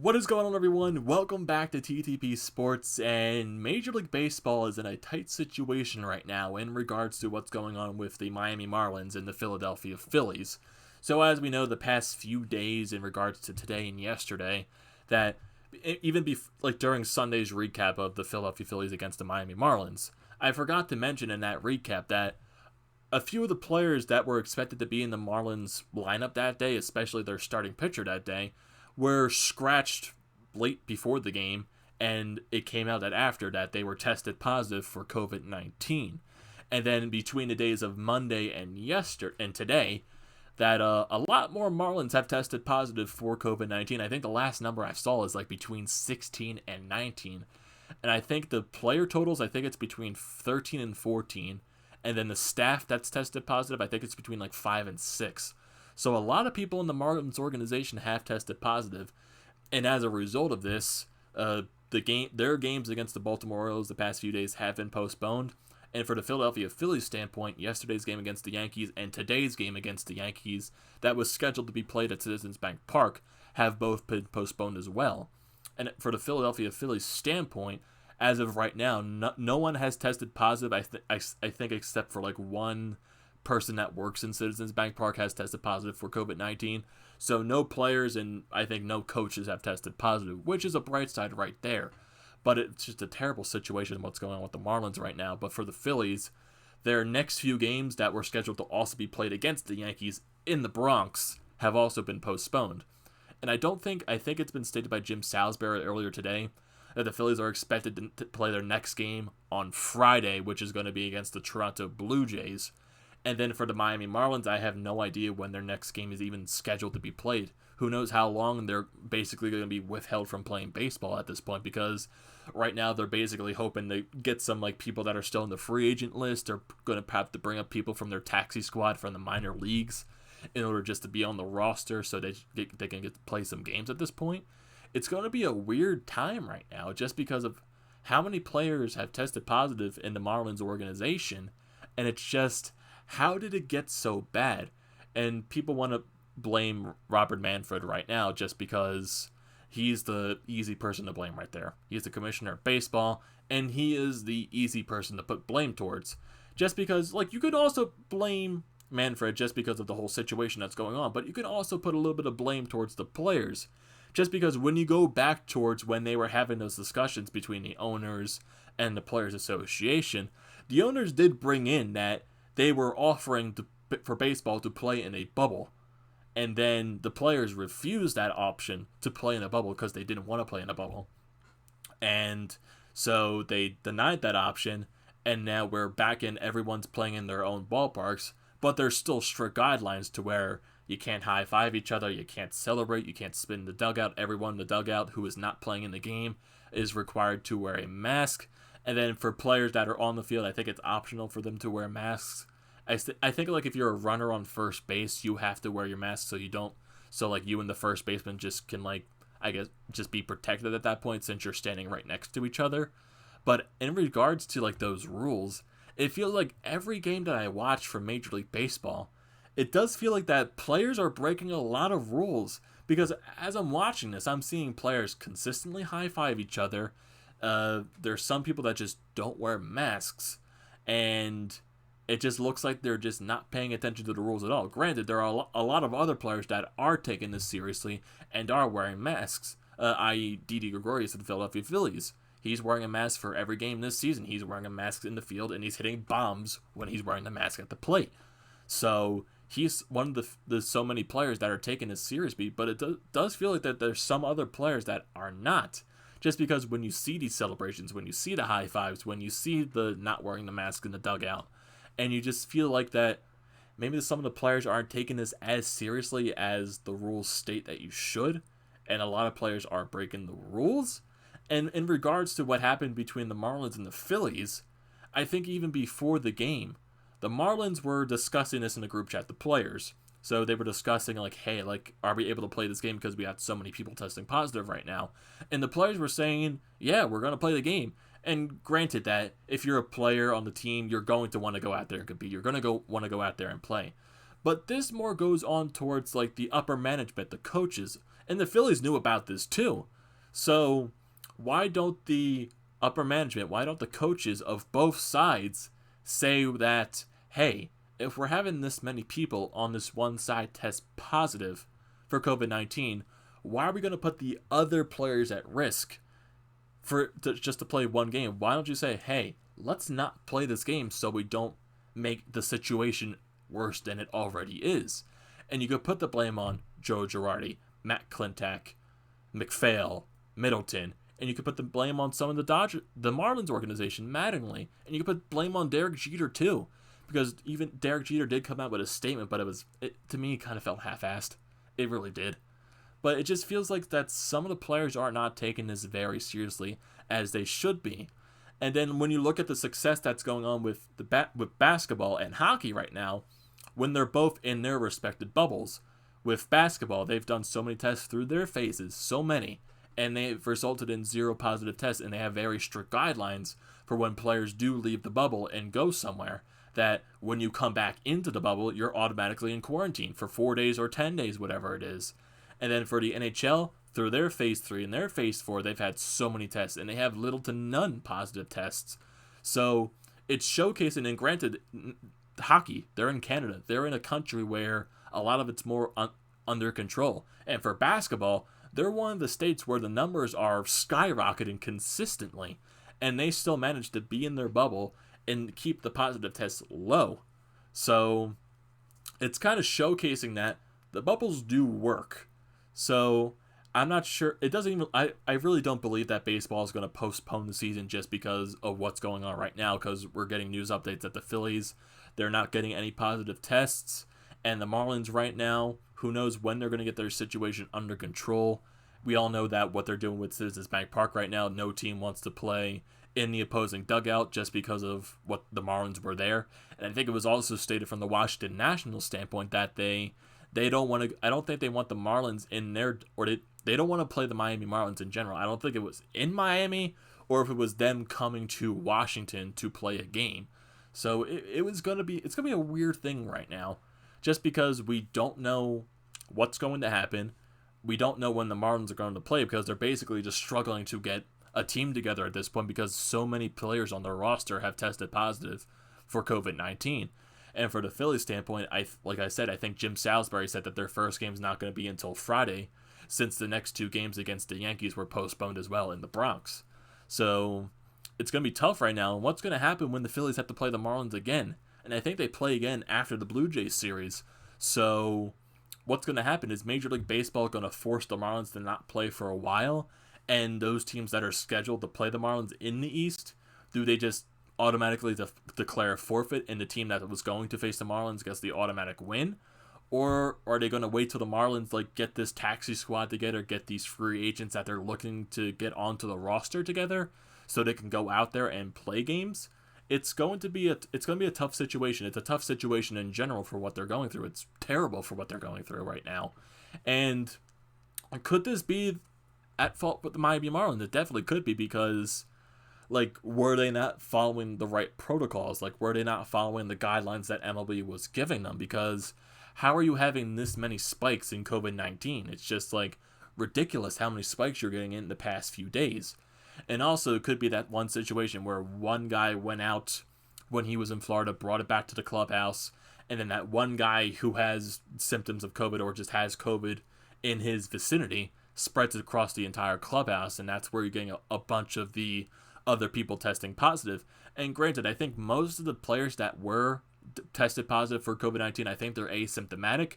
What is going on, everyone? Welcome back to TTP Sports, and Major League Baseball is in a tight situation right now in regards to what's going on with the Miami Marlins and the Philadelphia Phillies. So as we know, the past few days in regards to today and yesterday, that during Sunday's recap of the Philadelphia Phillies against the Miami Marlins, I forgot to mention in that recap that a few of the players that were expected to be in the Marlins lineup that day, especially their starting pitcher that day, were scratched late before the game, and it came out that after that they were tested positive for COVID-19. And then between the days of Monday and today, that a lot more Marlins have tested positive for COVID-19. I think the last number I saw is like between 16 and 19. And I think the player totals, I think it's between 13 and 14. And then the staff that's tested positive, I think it's between like 5 and 6. So a lot of people in the Marlins organization have tested positive, and as a result of this, their games against the Baltimore Orioles the past few days have been postponed. And for the Philadelphia Phillies standpoint, yesterday's game against the Yankees and today's game against the Yankees that was scheduled to be played at Citizens Bank Park have both been postponed as well. And for the Philadelphia Phillies standpoint, as of right now, no one has tested positive. I think except for like one person that works in Citizens Bank Park has tested positive for COVID-19. So no players and I think no coaches have tested positive, which is a bright side right there. But it's just a terrible situation what's going on with the Marlins right now. But for the Phillies, their next few games that were scheduled to also be played against the Yankees in the Bronx have also been postponed. And I think it's been stated by Jim Salisbury earlier today that the Phillies are expected to play their next game on Friday, which is going to be against the Toronto Blue Jays. And then for the Miami Marlins, I have no idea when their next game is even scheduled to be played. Who knows how long they're basically going to be withheld from playing baseball at this point, because right now they're basically hoping to get some like people that are still in the free agent list. They're going to have to bring up people from their taxi squad from the minor leagues in order just to be on the roster so they can get to play some games at this point. It's going to be a weird time right now just because of how many players have tested positive in the Marlins organization, and it's just, how did it get so bad? And people want to blame Robert Manfred right now just because he's the easy person to blame right there. He's the commissioner of baseball, and he is the easy person to put blame towards. Just because, like, you could also blame Manfred just because of the whole situation that's going on, but you could also put a little bit of blame towards the players. Just because when you go back towards when they were having those discussions between the owners and the Players Association, the owners did bring in that they were offering for baseball to play in a bubble. And then the players refused that option to play in a bubble because they didn't want to play in a bubble. And so they denied that option, and now we're back in, everyone's playing in their own ballparks, but there's still strict guidelines to where you can't high-five each other, you can't celebrate, you can't spin the dugout. Everyone in the dugout who is not playing in the game is required to wear a mask. And then for players that are on the field, I think it's optional for them to wear masks. I think like if you're a runner on first base, you have to wear your mask so like you and the first baseman just can like, I guess, just be protected at that point since you're standing right next to each other. But in regards to like those rules, it feels like every game that I watch from Major League Baseball, it does feel like that players are breaking a lot of rules, because as I'm watching this, I'm seeing players consistently high-five each other. There's some people that just don't wear masks, and it just looks like they're just not paying attention to the rules at all. Granted, there are a lot of other players that are taking this seriously and are wearing masks, i.e. Didi Gregorius of the Philadelphia Phillies. He's wearing a mask for every game this season. He's wearing a mask in the field, and he's hitting bombs when he's wearing the mask at the plate. So he's one of the so many players that are taking this seriously, but it does feel like that there's some other players that are not. Just because when you see these celebrations, when you see the high fives, when you see the not wearing the mask in the dugout, and you just feel like that maybe some of the players aren't taking this as seriously as the rules state that you should, and a lot of players are breaking the rules. And in regards to what happened between the Marlins and the Phillies, I think even before the game, the Marlins were discussing this in the group chat, the players. So they were discussing like, hey, like, are we able to play this game because we got so many people testing positive right now? And the players were saying, yeah, we're going to play the game. And granted that if you're a player on the team, you're going to want to go out there and compete. You're going to want to go out there and play. But this more goes on towards like the upper management, the coaches. And the Phillies knew about this too. So why don't the upper management, why don't the coaches of both sides say that, hey, if we're having this many people on this one side test positive for COVID-19, why are we going to put the other players at risk just to play one game? Why don't you say, hey, let's not play this game so we don't make the situation worse than it already is? And you could put the blame on Joe Girardi, Matt Klentak, McPhail, Middleton, and you could put the blame on some of the Marlins organization, Mattingly, and you could put blame on Derek Jeter too, because even Derek Jeter did come out with a statement, but it to me kind of felt half-assed. It really did. But it just feels like that some of the players are not taking this very seriously as they should be. And then when you look at the success that's going on with with basketball and hockey right now, when they're both in their respected bubbles, with basketball, they've done so many tests through their phases, so many, and they've resulted in 0 positive tests, and they have very strict guidelines for when players do leave the bubble and go somewhere, that when you come back into the bubble, you're automatically in quarantine for 4 days or 10 days, whatever it is. And then for the NHL, through their phase 3 and their phase 4, they've had so many tests, and they have little to none positive tests. So it's showcasing, and granted, hockey, they're in Canada. They're in a country where a lot of it's more under control. And for basketball, they're one of the states where the numbers are skyrocketing consistently, and they still manage to be in their bubble and keep the positive tests low. So it's kind of showcasing that the bubbles do work. So I'm not sure. It doesn't even. I really don't believe that baseball is going to postpone the season just because of what's going on right now, because we're getting news updates that the Phillies, they're not getting any positive tests. And the Marlins right now, who knows when they're going to get their situation under control. We all know that what they're doing with Citizens Bank Park right now, no team wants to play in the opposing dugout just because of what the Marlins were there. And I think it was also stated from the Washington Nationals standpoint that they don't want to. I don't think they want the Marlins in their, or they don't want to play the Miami Marlins in general. I don't think it was in Miami or if it was them coming to Washington to play a game. So it's going to be a weird thing right now, just because we don't know what's going to happen. We don't know when the Marlins are going to play, because they're basically just struggling to get a team together at this point, because so many players on their roster have tested positive for COVID-19. And for the Phillies standpoint, like I said, I think Jim Salisbury said that their first game is not going to be until Friday, since the next 2 games against the Yankees were postponed as well in the Bronx. So it's going to be tough right now. And what's going to happen when the Phillies have to play the Marlins again? And I think they play again after the Blue Jays series. So what's going to happen is Major League Baseball going to force the Marlins to not play for a while. And those teams that are scheduled to play the Marlins in the East, do they just automatically declare a forfeit, and the team that was going to face the Marlins gets the automatic win? Or are they going to wait till the Marlins get this taxi squad together, get these free agents that they're looking to get onto the roster together so they can go out there and play games? It's going to be a tough situation. It's a tough situation in general for what they're going through. It's terrible for what they're going through right now. And could this be at fault with the Miami Marlins? It definitely could be, because were they not following the right protocols? Were they not following the guidelines that MLB was giving them? Because how are you having this many spikes in COVID-19? It's just ridiculous how many spikes you're getting in the past few days. And also, it could be that one situation where one guy went out when he was in Florida, brought it back to the clubhouse, and then that one guy who has symptoms of COVID or just has COVID in his vicinity spreads it across the entire clubhouse, and that's where you're getting a bunch of the other people testing positive. And granted, I think most of the players that were tested positive for COVID-19, I think they're asymptomatic,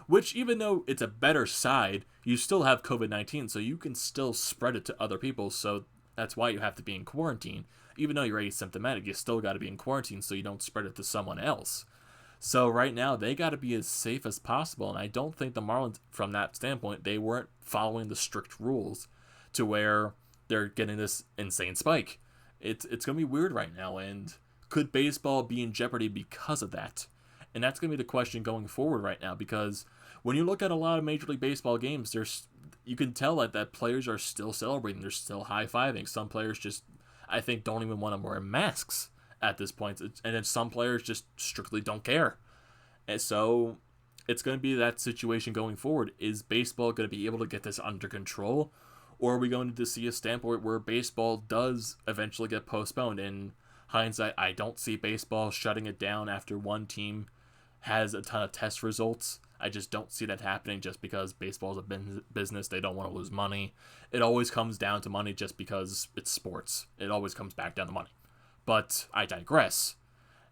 which, even though it's a better side, you still have COVID-19, so you can still spread it to other people. So that's why you have to be in quarantine. Even though you're asymptomatic, you still got to be in quarantine so you don't spread it to someone else. So right now, they got to be as safe as possible, and I don't think the Marlins, from that standpoint, they weren't following the strict rules to where they're getting this insane spike. It's going to be weird right now, and could baseball be in jeopardy because of that? And that's going to be the question going forward right now, because when you look at a lot of Major League Baseball games, you can tell that players are still celebrating. They're still high-fiving. Some players just, I think, don't even want to wear masks at this point. And then some players just strictly don't care. And so it's going to be that situation going forward. Is baseball going to be able to get this under control? Or are we going to see a standpoint where baseball does eventually get postponed? In hindsight, I don't see baseball shutting it down after one team has a ton of test results. I just don't see that happening just because baseball is a business. They don't want to lose money. It always comes down to money just because it's sports. It always comes back down to money. But I digress.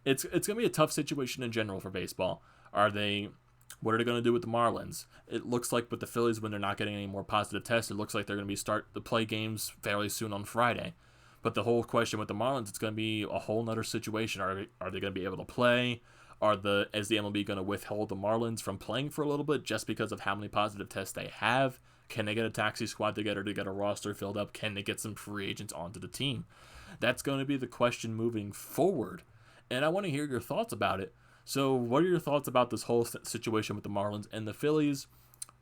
It's going to be a tough situation in general for baseball. What are they going to do with the Marlins? It looks like with the Phillies, when they're not getting any more positive tests, it looks like they're going to be start to play games fairly soon on Friday. But the whole question with the Marlins, it's going to be a whole nother situation. Are they going to be able to play? Is the MLB going to withhold the Marlins from playing for a little bit just because of how many positive tests they have? Can they get a taxi squad together to get a roster filled up? Can they get some free agents onto the team? That's going to be the question moving forward. And I want to hear your thoughts about it. So what are your thoughts about this whole situation with the Marlins and the Phillies?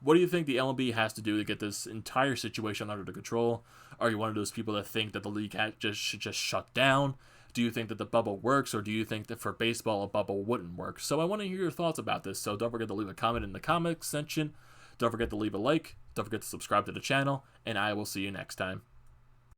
What do you think the MLB has to do to get this entire situation under control? Are you one of those people that think that the league should just shut down? Do you think that the bubble works, or do you think that for baseball a bubble wouldn't work? So I want to hear your thoughts about this. So don't forget to leave a comment in the comments section. Don't forget to leave a like. Don't forget to subscribe to the channel, and I will see you next time.